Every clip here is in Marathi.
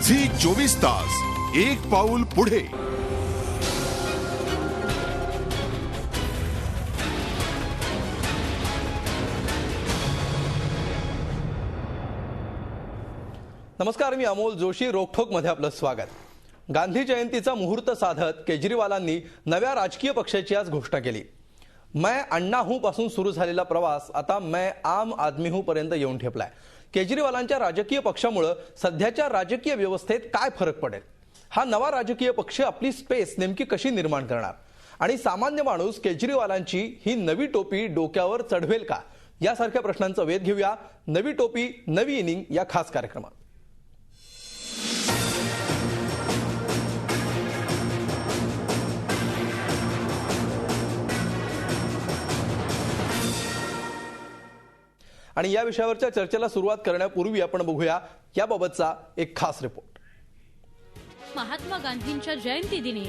झी 24 तास, एक पाऊल पुढे. नमस्कार, मी अमोल जोशी. रोकठोक मध्ये आपलं स्वागत. गांधी जयंतीचा मुहूर्त साधत केजरीवालांनी नव्या राजकीय पक्षाची आज घोषणा केली. मैं अन्ना हूं पासून सुरू झालेला प्रवास आता मैं आम आदमी हूं पर्यंत येऊन ठेपलाय. केजरीवालांच्या राजकीय पक्षामुळे सध्याच्या राजकीय व्यवस्थेत काय फरक पडेल, हा नवा राजकीय पक्ष आपली स्पेस नेमकी कशी निर्माण करणार आणि सामान्य माणूस केजरीवालांची ही नवी टोपी डोक्यावर चढवेल का, यासारख्या प्रश्नांचा वेध घेऊया नवी टोपी नवी इनिंग या खास कार्यक्रमात. आणि या विषयावरच्या चर्चेला सुरुवात करण्यापूर्वी आपण बघूया याबाबतचा एक खास रिपोर्ट. महात्मा गांधींच्या जयंती दिनी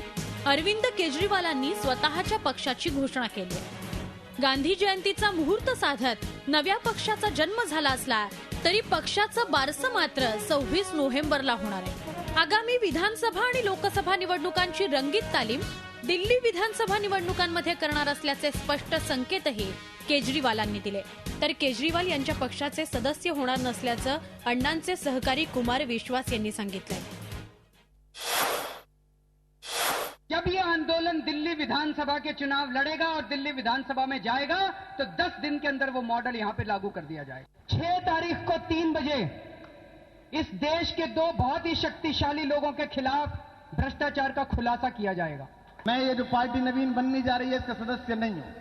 अरविंद केजरीवालांनी स्वतःच्या पक्षाची घोषणा केली आहे. गांधी जयंतीचा मुहूर्त साधत नव्या पक्षाचा जन्म झाला असला तरी पक्षाचं बारसं मात्र 26 नोव्हेंबरला होणार आहे. आगामी विधानसभा आणि लोकसभा निवडणुकांची रंगीत तालीम दिल्ली विधानसभा निवडणुकांमध्ये करणार असल्याचे स्पष्ट संकेतही केजरीवालांनी दिले. तर केजरीवाल यांच्या पक्षाचे सदस्य होणार नसल्याचं अण्णांचे सहकारी कुमार विश्वास यांनी सांगितलंय. जब ये आंदोलन दिल्ली विधानसभा के चुनाव लड़ेगा और दिल्ली विधानसभा में जाएगा तो 10 दिन के अंदर वो मॉडल यहाँ पे लागू कर दिया जाएगा. 6 तारीख को 3 बजे इस देश के 2 बहुत ही शक्तिशाली लोगों के खिलाफ भ्रष्टाचार का खुलासा किया जाएगा. मैं ये जो पार्टी नवीन बननी जा रही है इसका सदस्य नहीं हूं.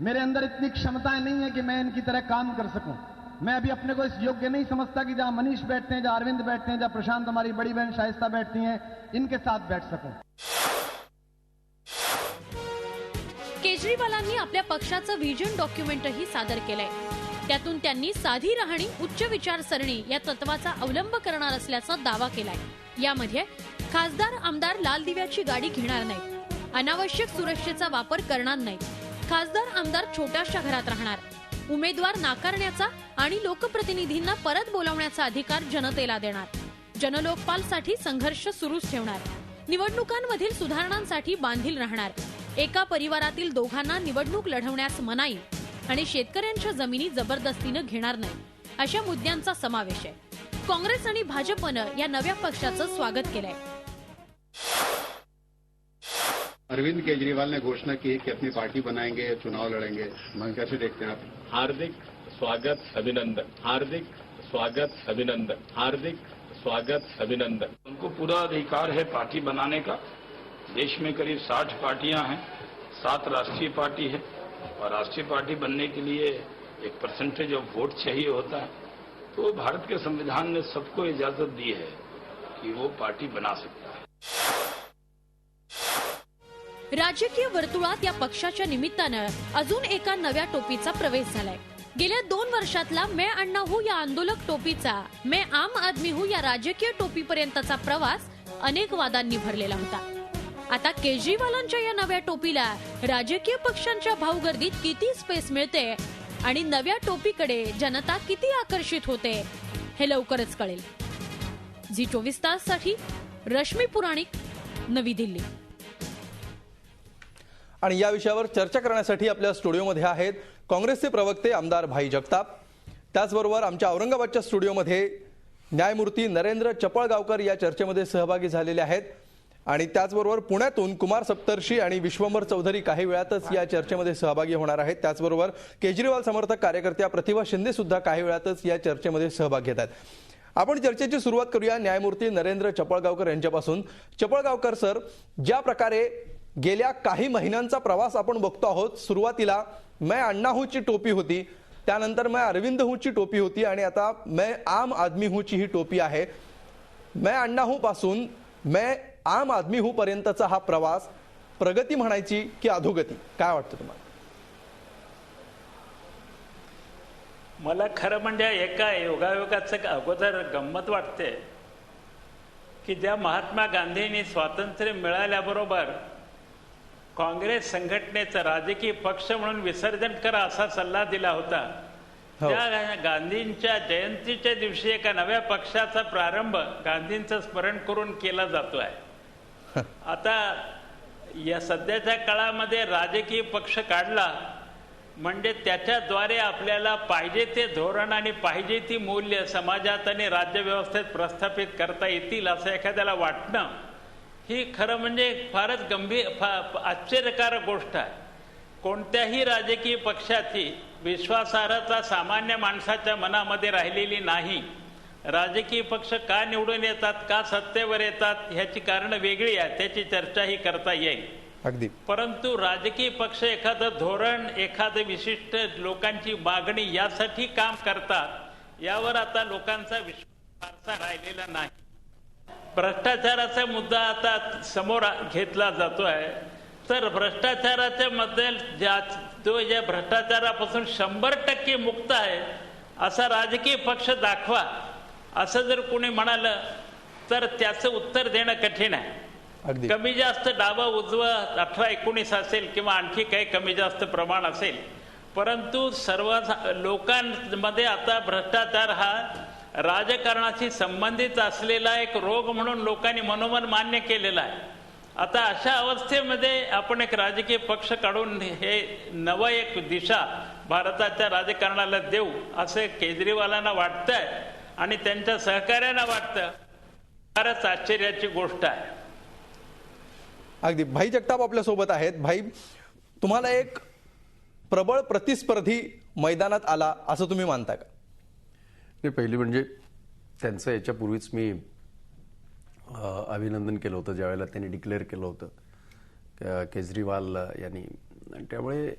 मेरे अंदर इतनी क्षमताएं नहीं है कि मैं इनकी तरह काम कर सकूं. मैं अभी अपने को इस योग्य नहीं समझता कि जहां मनीष बैठते हैं, जहां अरविंद बैठते हैं, जहां प्रशांत हमारी बड़ी बहन शाइस्ता बैठती हैं, इनके साथ बैठ सकूं. केजरीवालांनी आपल्या पक्षाचं व्हिजन डॉक्युमेंटही सादर केलंय. त्यातून त्यांनी साधी राहणी उच्च विचारसरणी या तत्वाचा अवलंब करणार असल्याचा दावा केलाय. यामध्ये खासदार आमदार लाल दिव्याची गाडी घेणार नाहीत, अनावश्यक सुरक्षेचा वापर करणार नाहीत, खासदार आमदार छोट्याशा घरात राहणार, उमेदवार नाकारण्याचा आणि लोकप्रतिनिधींना परत बोलावण्याचा अधिकार जनतेला देणार, जनलोकपालसाठी संघर्ष सुरूच ठेवणार, निवडणुकांमधील सुधारणांसाठी बांधील राहणार, एका परिवारातील दोघांना निवडणूक लढवण्यास मनाई आणि शेतकऱ्यांच्या जमिनी जबरदस्तीनं घेणार नाही, अशा मुद्द्यांचा समावेश आहे. काँग्रेस आणि भाजपनं या नव्या पक्षाचं स्वागत केलंय. अरविंद केजरीवाल ने घोषणा की है कि अपनी पार्टी बनाएंगे, चुनाव लड़ेंगे. मैं कैसे देखते हैं आप? हार्दिक स्वागत, अभिनंदन. हार्दिक स्वागत, अभिनंदन. हार्दिक स्वागत, अभिनंदन. उनको पूरा अधिकार है पार्टी बनाने का. देश में करीब 60 पार्टियां हैं, 7 राष्ट्रीय पार्टी है और राष्ट्रीय पार्टी बनने के लिए एक परसेंटेज ऑफ वोट चाहिए होता है. तो भारत के संविधान ने सबको इजाजत दी है कि वो पार्टी बना सकता है. राजकीय वर्तुळात या पक्षाच्या निमित्तानं अजून एका नव्या टोपीचा प्रवेश झालाय. गेल्या 2 वर्षातला मैं अन्ना हूं या आंदोलक टोपीचा मैं आम आदमी हूं या राजकीय टोपीपर्यंतचा प्रवास अनेक वादांनी भरलेला होता. आता केजरीवालांच्या या नव्या टोपीला राजकीय पक्षांच्या भाऊगर्दीत किती स्पेस मिळते आणि नव्या टोपीकडे जनता किती आकर्षित होते हे लवकरच कळेल. झी 24 ताससाठी रश्मी पुराणिक, नवी दिल्ली. आणि या विषयावर चर्चा करण्यासाठी आपल्या स्टुडिओमध्ये आहेत काँग्रेसचे प्रवक्ते आमदार भाई जगताप. त्याचबरोबर आमच्या औरंगाबादच्या स्टुडिओमध्ये न्यायमूर्ती नरेंद्र चपळगावकर या चर्चेमध्ये सहभागी झालेले आहेत. आणि त्याचबरोबर पुण्यातून कुमार सप्तर्षी आणि विश्वंभर चौधरी काही वेळातच या चर्चेमध्ये सहभागी होणार आहेत. त्याचबरोबर केजरीवाल समर्थक कार्यकर्त्या प्रतिभा शिंदे सुद्धा काही वेळातच या चर्चेमध्ये सहभाग घेत आहेत. आपण चर्चेची सुरुवात करूया न्यायमूर्ती नरेंद्र चपळगावकर यांच्यापासून. चपळगावकर सर, ज्या प्रकारे गेल्या काही महिन्यांचा प्रवास आपण बघतो आहोत, सुरुवातीला मैं अन्ना हूं ची टोपी होती, त्यानंतर मैं अरविंद हूं ची टोपी होती आणि आता मैं आम आदमी हूं ची ही टोपी आहे. मैं अन्ना हूं पासून मैं आम आदमी हूं पर्यंतचा हा प्रवास प्रगती म्हणायची की अधोगती, काय वाटतं तुम्हाला? मला खरं म्हणजे एका योगायोगाचं अगोदर गंमत वाटते की ज्या महात्मा गांधींनी स्वातंत्र्य मिळाल्याबरोबर काँग्रेस संघटनेचं राजकीय पक्ष म्हणून विसर्जन करा असा सल्ला दिला होता, त्या गांधींच्या जयंतीच्या दिवशी एका नव्या पक्षाचा प्रारंभ गांधींचं स्मरण करून केला जातो आहे. आता या सध्याच्या काळामध्ये राजकीय पक्ष काढला म्हणजे त्याच्याद्वारे आपल्याला पाहिजे ते धोरण आणि पाहिजे ती मूल्य समाजात आणि राज्यव्यवस्थेत प्रस्थापित करता येतील असं एखाद्याला वाटणं ही खरं म्हणजे फारच गंभीर आश्चर्यकारक गोष्ट आहे. कोणत्याही राजकीय पक्षाची विश्वासार्हता सामान्य माणसाच्या मनामध्ये राहिलेली नाही. राजकीय पक्ष का निवडून येतात, का सत्तेवर येतात ह्याची कारणं वेगळी आहेत, त्याची चर्चाही करता येईल. अगदी. परंतु राजकीय पक्ष एखादं धोरण, एखादं विशिष्ट लोकांची मागणी यासाठी काम करतात यावर आता लोकांचा विश्वास फारसा राहिलेला नाही. भ्रष्टाचाराचा मुद्दा आता समोर घेतला जातोय. तर भ्रष्टाचाराच्या मध्ये जो या भ्रष्टाचारापासून 100% मुक्त आहे असा राजकीय पक्ष दाखवा असं जर कोणी म्हणालं तर त्याचं उत्तर देणं कठीण आहे. कमी जास्त डावा उजवा 18-19 असेल किंवा आणखी काही कमी जास्त प्रमाण असेल, परंतु सर्व लोकांमध्ये आता भ्रष्टाचार हा राजकारणाशी संबंधित असलेला एक रोग म्हणून लोकांनी मनोमन मान्य केलेला आहे. आता अशा अवस्थेमध्ये आपण एक राजकीय पक्ष काढून हे नवं एक दिशा भारताच्या राजकारणाला देऊ असं केजरीवालांना वाटतंय आणि त्यांच्या सहकार्यांना वाटतं. फारच आश्चर्याची गोष्ट आहे. अगदी. भाई जगताप आपल्या सोबत आहेत. भाई, तुम्हाला एक प्रबळ प्रतिस्पर्धी मैदानात आला असं तुम्ही मानता का? नाही, पहिली म्हणजे त्यांचं याच्यापूर्वीच मी अभिनंदन केलं होतं ज्यावेळेला त्यांनी डिक्लेअर केलं होतं केजरीवाल यांनी. आणि त्यामुळे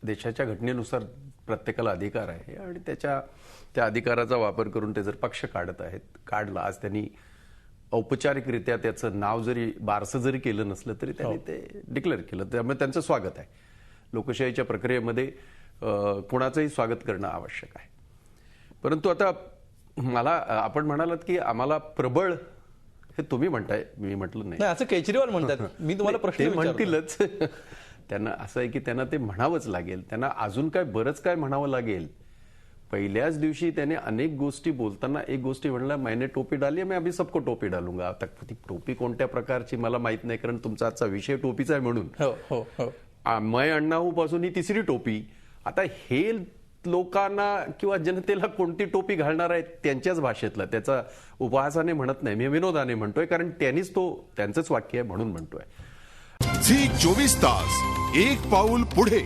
देशाच्या घटनेनुसार प्रत्येकाला अधिकार आहे आणि त्या अधिकाराचा वापर करून ते जर पक्ष काढत आहेत, काढला, आज त्यांनी औपचारिकरित्या त्याचं नाव जरी बारसं जरी केलं नसलं तरी त्यांनी ते डिक्लेअर केलं, त्यामुळे त्यांचं स्वागत आहे. लोकशाहीच्या प्रक्रियेमध्ये कोणाचंही स्वागत करणं आवश्यक आहे. परंतु आता आपण म्हणालात की आम्हाला प्रबळ, हे तुम्ही म्हणताय, मी म्हटलं नाही, असं केजरीवाल म्हणतात. मी तुम्हाला प्रश्न म्हणतीलच. त्यांना असं आहे की त्यांना ते म्हणावंच लागेल, त्यांना अजून काय बरंच काय म्हणावं लागेल. पहिल्याच दिवशी त्याने अनेक गोष्टी बोलताना एक गोष्टी म्हणला, मैंने टोपी डाली, मैं अभी सबको टोपी डालूंगा. आता ती टोपी कोणत्या प्रकारची मला माहित नाही, कारण तुमचा आजचा विषय टोपीचा आहे म्हणून. मैं अण्णा हूं पासून ही तिसरी टोपी. आता हे लोकांना किंवा जनतेला कोणती टोपी घालणार आहेत त्यांच्याच भाषेतला, त्याचा उपहासाने म्हणत नाही, मी विनोदाने म्हणतोय, कारण त्यांनीच त्यांचंच वाक्य आहे म्हणून म्हणतोय. झी 24 तास, एक पाऊल पुढे.